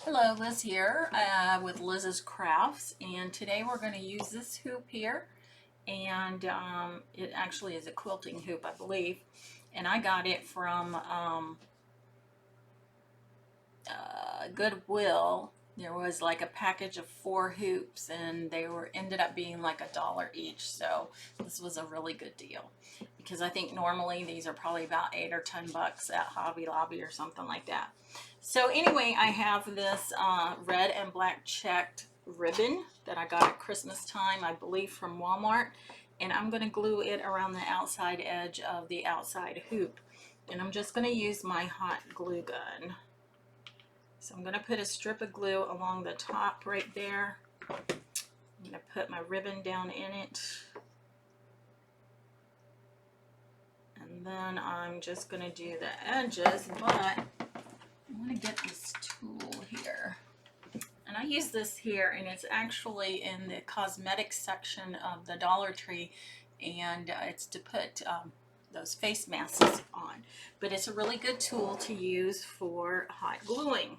Hello, Liz here with Liz's Crafts, and today we're going to use this hoop here, and it actually is a quilting hoop, I believe, and I got it from Goodwill. There was like a package of 4 hoops, and they ended up being like $1 each, so this was a really good deal because I think normally these are probably about 8 or 10 bucks at Hobby Lobby or something like that. So anyway, I have this red and black checked ribbon that I got at Christmas time, I believe from Walmart, and I'm going to glue it around the outside edge of the outside hoop, and I'm just going to use my hot glue gun. So I'm going to put a strip of glue along the top right there. I'm going to put my ribbon down in it. And then I'm just going to do the edges, but I want to get this tool here. And I use this here, and it's actually in the cosmetics section of the Dollar Tree, and it's to put those face masks on. But it's a really good tool to use for hot gluing.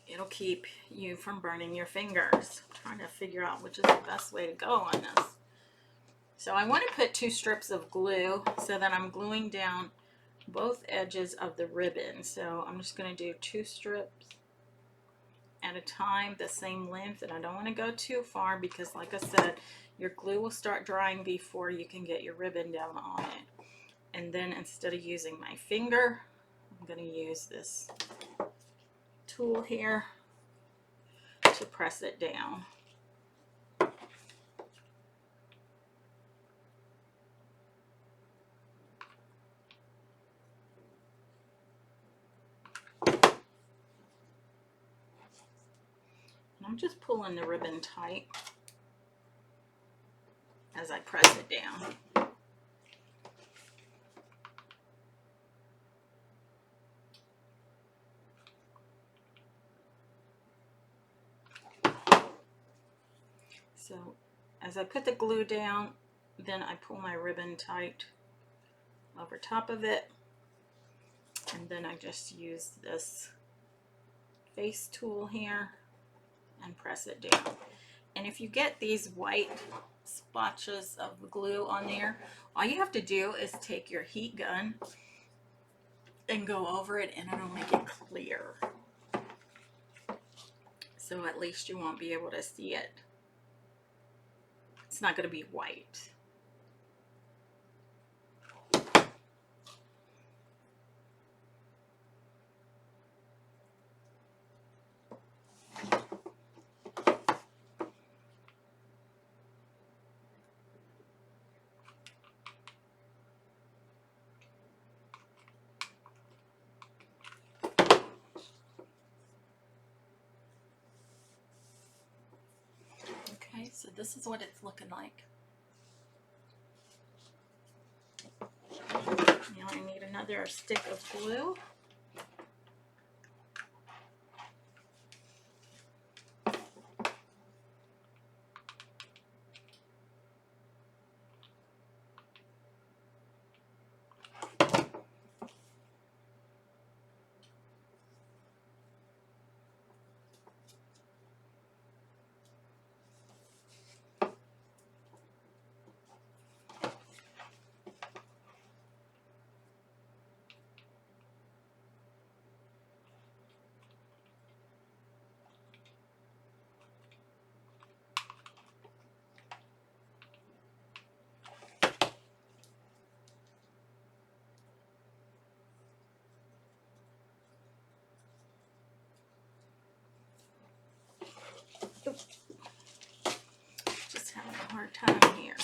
It'll keep you from burning your fingers. I'm trying to figure out which is the best way to go on this. So I want to put 2 strips of glue so that I'm gluing down both edges of the ribbon. So I'm just going to do 2 strips at a time, the same length, and I don't want to go too far because, like I said, your glue will start drying before you can get your ribbon down on it. And then instead of using my finger, I'm going to use this tool here to press it down. And I'm just pulling the ribbon tight as I press it down. So as I put the glue down, then I pull my ribbon tight over top of it, and then I just use this face tool here and press it down. And if you get these white splotches of glue on there, all you have to do is take your heat gun and go over it, and it'll make it clear. So at least you won't be able to see it. It's not going to be white. Okay, so this is what it's looking like. Now I need another stick of glue. Just having a hard time here.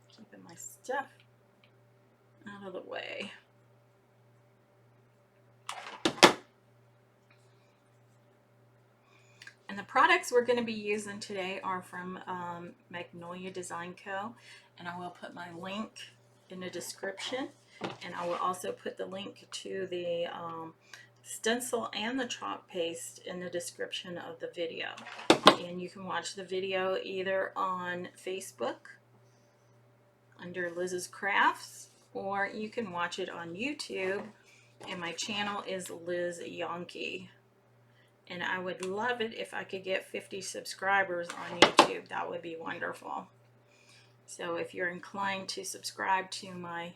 Keeping my stuff out of the way. And the products we're going to be using today are from Magnolia Design Co. And I will put my link in the description. And I will also put the link to the stencil and the chalk paste in the description of the video. And you can watch the video either on Facebook under Liz's Crafts, or you can watch it on YouTube and my channel is Liz Yonke. And I would love it if I could get 50 subscribers on YouTube. That would be wonderful. So if you're inclined to subscribe to my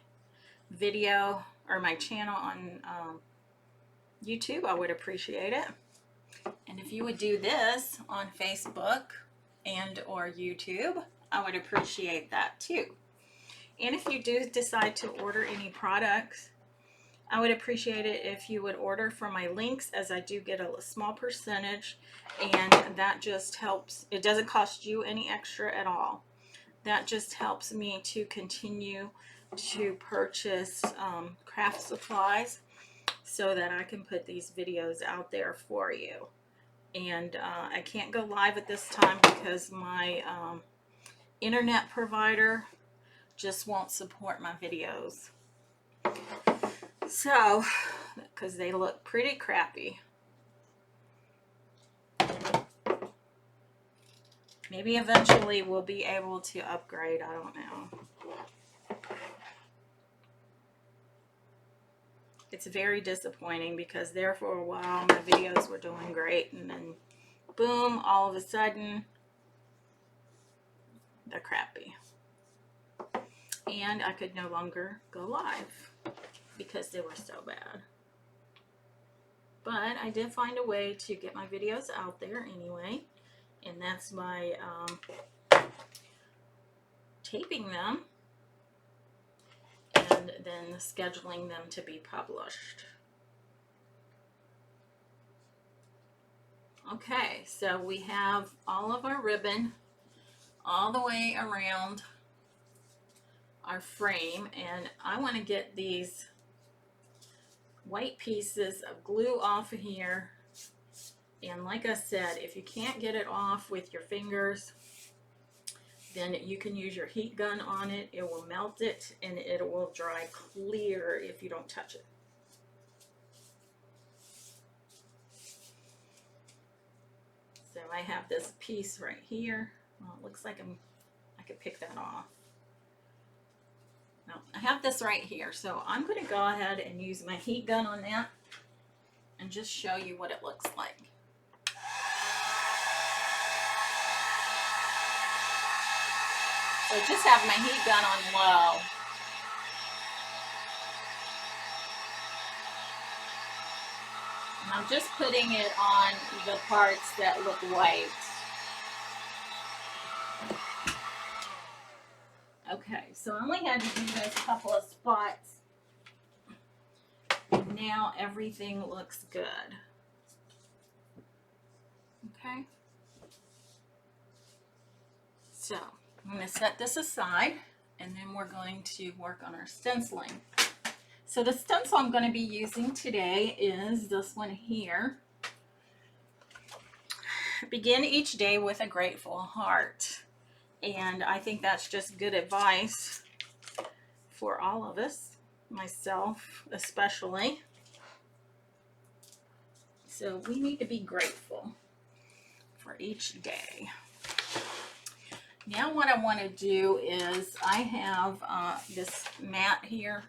video or my channel on YouTube, I would appreciate it. And if you would do this on Facebook and or YouTube, I would appreciate that too. And if you do decide to order any products, I would appreciate it if you would order from my links, as I do get a small percentage, and that just helps. It doesn't cost you any extra at all. That just helps me to continue to purchase craft supplies so that I can put these videos out there for you. And I can't go live at this time because my internet provider just won't support my videos. So, because they look pretty crappy. Maybe eventually we'll be able to upgrade, I don't know. It's very disappointing because there for a while my videos were doing great, and then boom, all of a sudden they're crappy. And I could no longer go live because they were so bad. But I did find a way to get my videos out there anyway, and that's by taping them and then scheduling them to be published. Okay, so we have all of our ribbon all the way around our frame, and I want to get these white pieces of glue off of here. And like I said, if you can't get it off with your fingers, then you can use your heat gun on it. It will melt it and it will dry clear if you don't touch it. So I have this piece right here. Well, it looks like I could pick that off. No, I have this right here, so I'm going to go ahead and use my heat gun on that and just show you what it looks like. So just have my heat gun on low. And I'm just putting it on the parts that look white. Okay, so I only had to do this couple of spots. And now everything looks good. Okay. So I'm going to set this aside, and then we're going to work on our stenciling. So the stencil I'm going to be using today is this one here. Begin each day with a grateful heart. And I think that's just good advice for all of us, myself especially. So we need to be grateful for each day. Now what I want to do is I have this mat here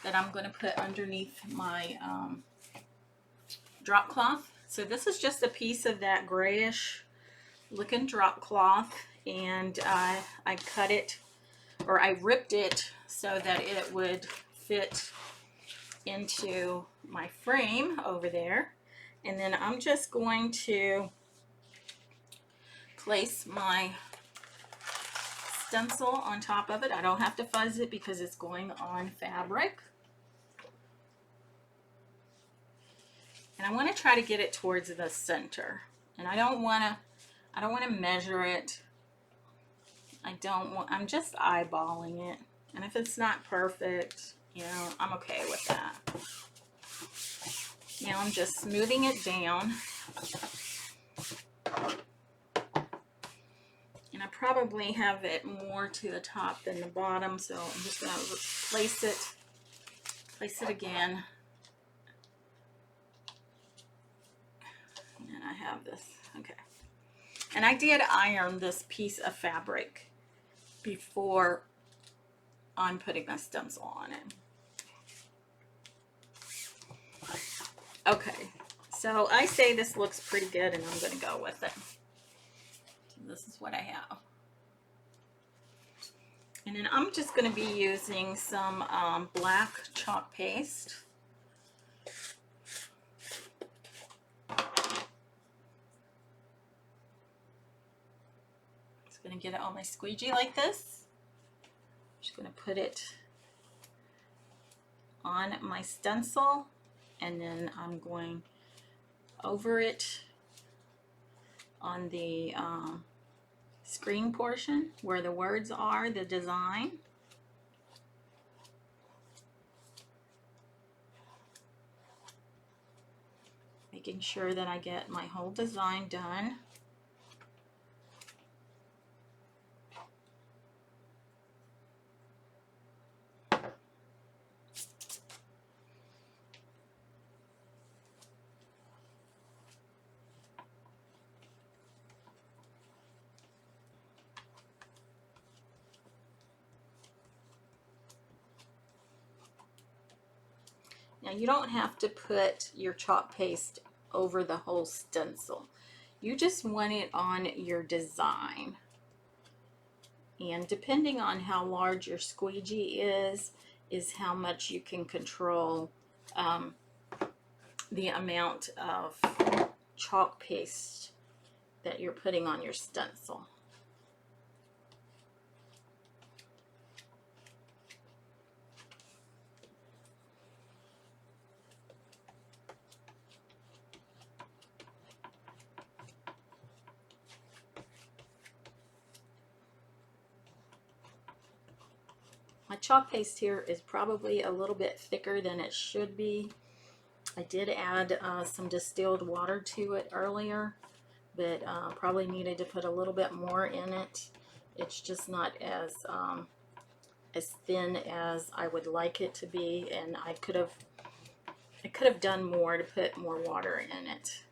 that I'm going to put underneath my drop cloth. So this is just a piece of that grayish looking drop cloth, and I cut it, or I ripped it so that it would fit into my frame over there. And then I'm just going to place my stencil on top of it. I don't have to fuzz it because it's going on fabric. And I want to try to get it towards the center. And I don't want to measure it. I'm just eyeballing it. And if it's not perfect, you know, I'm okay with that. Now I'm just smoothing it down. And I probably have it more to the top than the bottom, so I'm just going to place it again. And I have this, okay. And I did iron this piece of fabric before I'm putting my stencil on it. Okay, so I say this looks pretty good and I'm going to go with it. So this is what I have. And then I'm just going to be using some black chalk paste. Just going to get it on my squeegee like this. Just going to put it on my stencil, and then I'm going over it on the screen portion where the words are, the design. Making sure that I get my whole design done. Now you don't have to put your chalk paste over the whole stencil. You just want it on your design. And depending on how large your squeegee is how much you can control the amount of chalk paste that you're putting on your stencil. My chalk paste here is probably a little bit thicker than it should be. I did add some distilled water to it earlier, but probably needed to put a little bit more in it. It's just not as thin as I would like it to be, and I could have done more to put more water in it.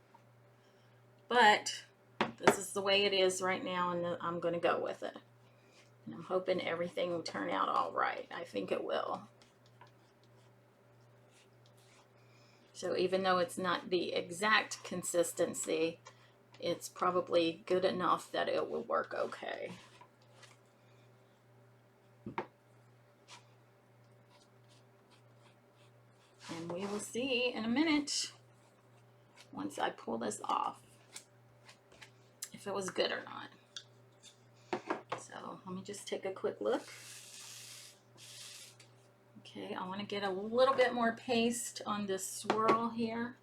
But this is the way it is right now, and I'm going to go with it. And I'm hoping everything will turn out all right. I think it will. So even though it's not the exact consistency, it's probably good enough that it will work okay. And we will see in a minute, once I pull this off, if it was good or not. So let me just take a quick look. Okay, I want to get a little bit more paste on this swirl here.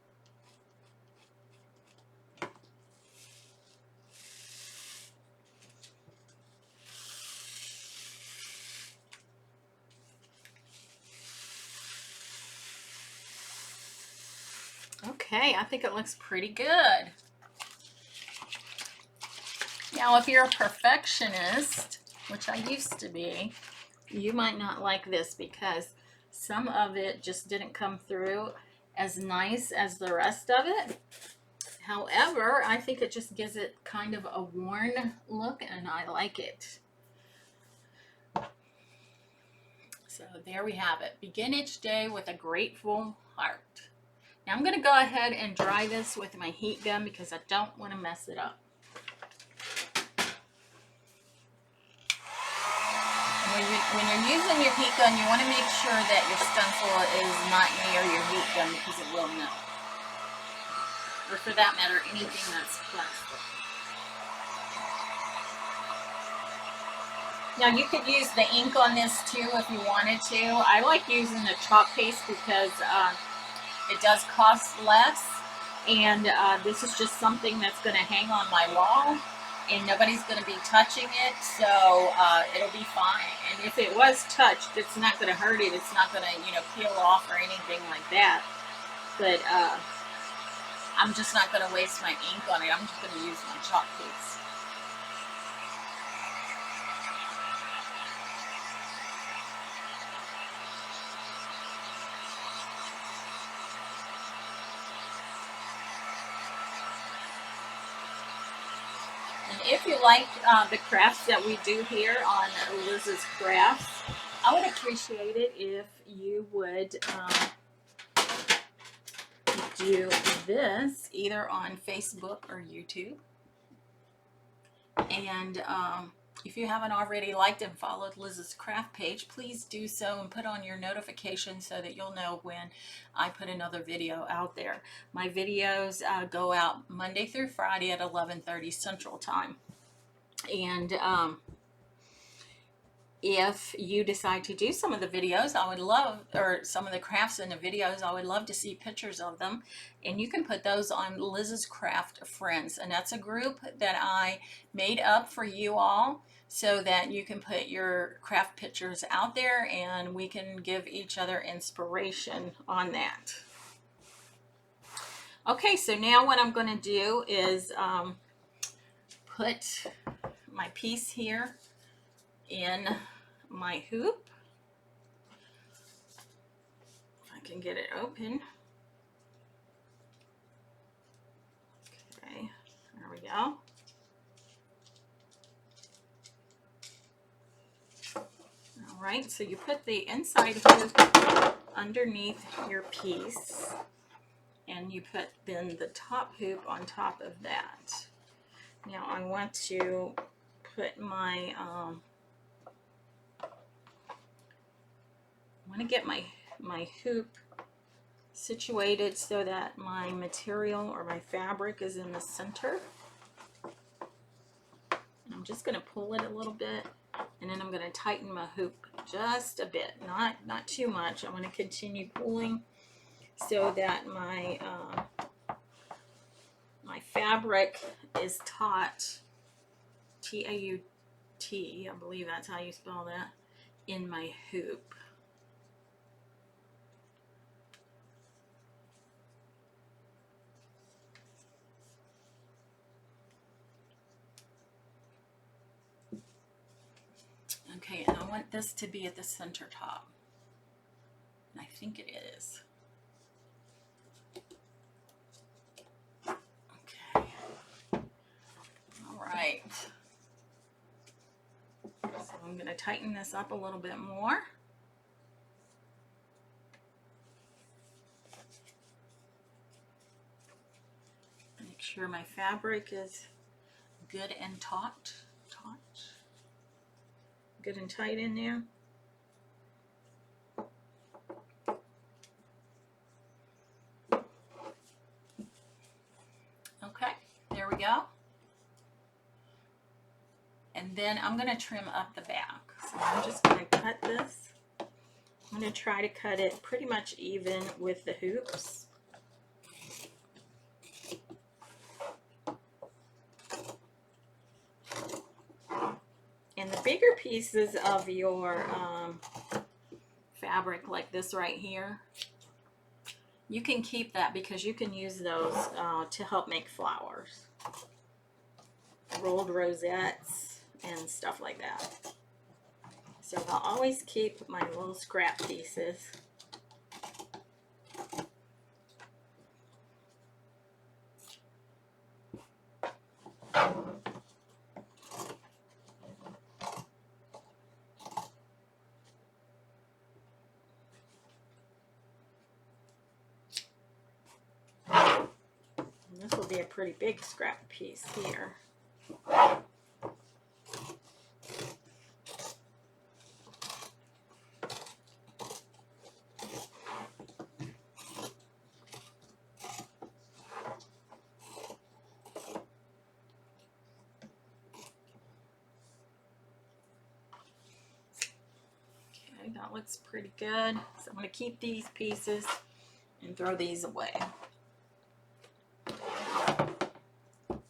Okay, I think it looks pretty good. Now, if you're a perfectionist, which I used to be, you might not like this because some of it just didn't come through as nice as the rest of it. However, I think it just gives it kind of a worn look, and I like it. So there we have it. Begin each day with a grateful heart. Now I'm going to go ahead and dry this with my heat gun because I don't want to mess it up. When you're using your heat gun, you want to make sure that your stencil is not near your heat gun because it will melt. Or for that matter, anything that's plastic. Now you could use the ink on this too if you wanted to. I like using the chalk paste because it does cost less, and this is just something that's going to hang on my wall, and nobody's going to be touching it, so it'll be fine. And if it was touched, it's not going to hurt it. It's not going to, peel off or anything like that. But I'm just not going to waste my ink on it. I'm just going to use my chalk paste. If you like the crafts that we do here on Liz's Crafts, I would appreciate it if you would do this either on Facebook or YouTube. And if you haven't already liked and followed Liz's Craft page, please do so and put on your notifications so that you'll know when I put another video out there. My videos go out Monday through Friday at 11:30 Central Time. And if you decide to do some of the videos, I would love, or some of the crafts in the videos, I would love to see pictures of them. And you can put those on Liz's Craft Friends. And that's a group that I made up for you all so that you can put your craft pictures out there and we can give each other inspiration on that. Okay, so now what I'm going to do is put my piece here in my hoop. If I can get it open. Okay, there we go. All right, so you put the inside hoop underneath your piece, and you put then the top hoop on top of that. Now I want to put my I want to get my hoop situated so that my material or my fabric is in the center. And I'm just going to pull it a little bit, and then I'm going to tighten my hoop just a bit, not too much. I'm going to continue pulling so that my my fabric is taut, T-A-U-T, I believe that's how you spell that, in my hoop. Okay, and I want this to be at the center top. And I think it is. Okay. All right. So I'm going to tighten this up a little bit more. Make sure my fabric is good and taut. Good and tight in there. Okay, there we go. And then I'm going to trim up the back. So I'm just going to cut this. I'm going to try to cut it pretty much even with the hoops. And the bigger pieces of your fabric, like this right here, you can keep that because you can use those to help make flowers, rolled rosettes, and stuff like that. So I'll always keep my little scrap pieces. This will be a pretty big scrap piece here. Okay, that looks pretty good. So I'm going to keep these pieces and throw these away.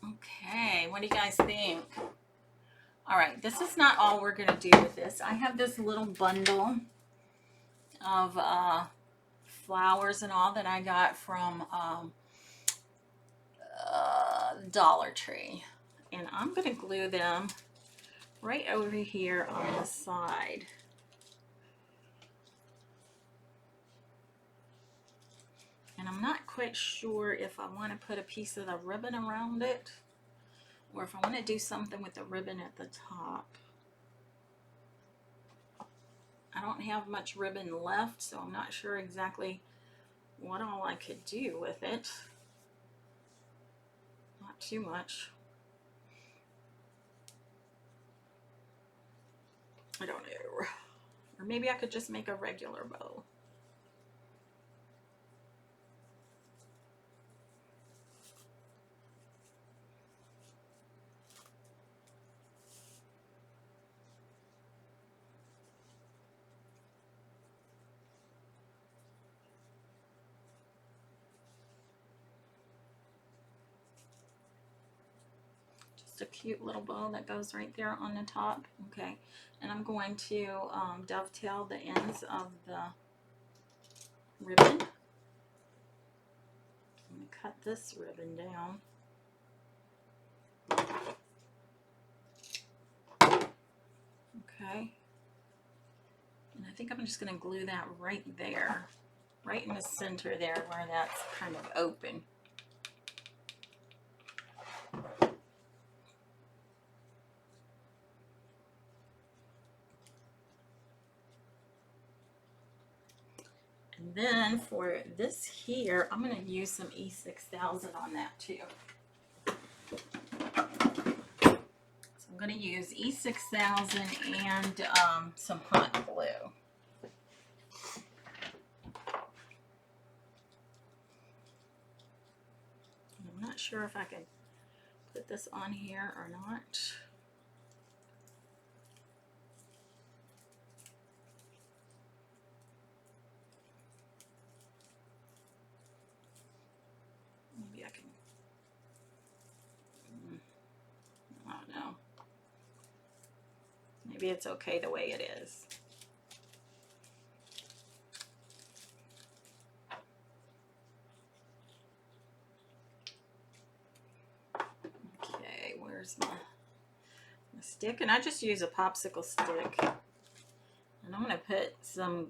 Okay, what do you guys think? All right, this is not all we're going to do with this. I have this little bundle of flowers and all that I got from Dollar Tree. And I'm going to glue them right over here on the side. And I'm not quite sure if I want to put a piece of the ribbon around it or if I want to do something with the ribbon at the top. I don't have much ribbon left, so I'm not sure exactly what all I could do with it. Not too much. I don't know. Or maybe I could just make a regular bow. Just a cute little bow that goes right there on the top. Okay, and I'm going to dovetail the ends of the ribbon. I'm going to cut this ribbon down. Okay, and I think I'm just going to glue that right there, right in the center there where that's kind of open. And then for this here, I'm going to use some E6000 on that too. So I'm going to use E6000 and some hot glue. I'm not sure if I can put this on here or not. Maybe I can, I don't know. Maybe it's okay the way it is. Okay, where's my stick? And I just use a popsicle stick. And I'm going to put some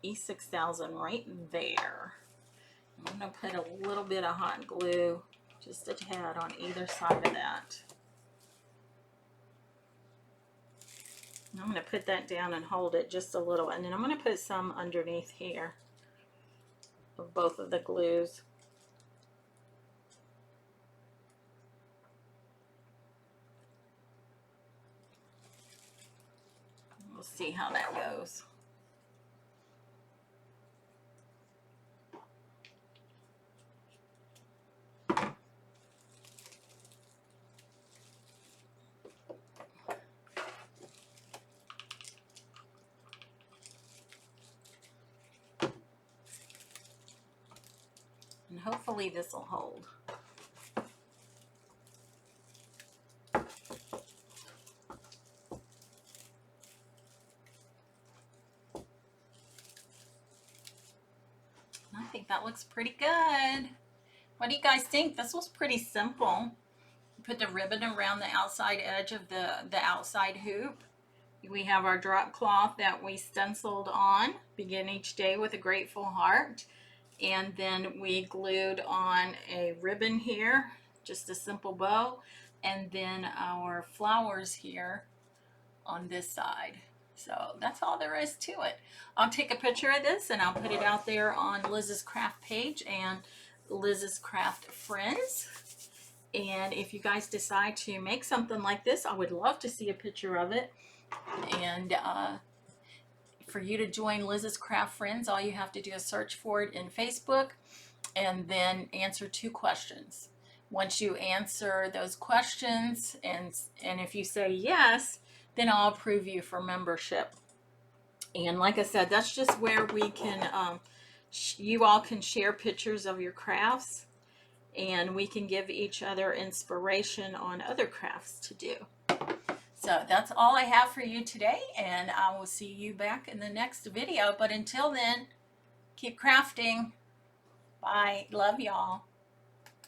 E6000 right there. I'm going to put a little bit of hot glue, just a tad, on either side of that. And I'm going to put that down and hold it just a little. And then I'm going to put some underneath here of both of the glues. We'll see how that goes. And hopefully this will hold. I think that looks pretty good. What do you guys think? This was pretty simple. Put the ribbon around the outside edge of the outside hoop. We have our drop cloth that we stenciled on. Begin each day with a grateful heart. And then we glued on a ribbon here, just a simple bow. And then our flowers here on this side. So that's all there is to it. I'll take a picture of this and I'll put it out there on Liz's Craft page and Liz's Craft Friends. And if you guys decide to make something like this, I would love to see a picture of it. And for you to join Liz's Craft Friends, all you have to do is search for it in Facebook and then answer 2 questions. Once you answer those questions and if you say yes, then I'll approve you for membership. And like I said, that's just where we can, you all can share pictures of your crafts and we can give each other inspiration on other crafts to do. So that's all I have for you today, and I will see you back in the next video. But until then, keep crafting. Bye. Love y'all.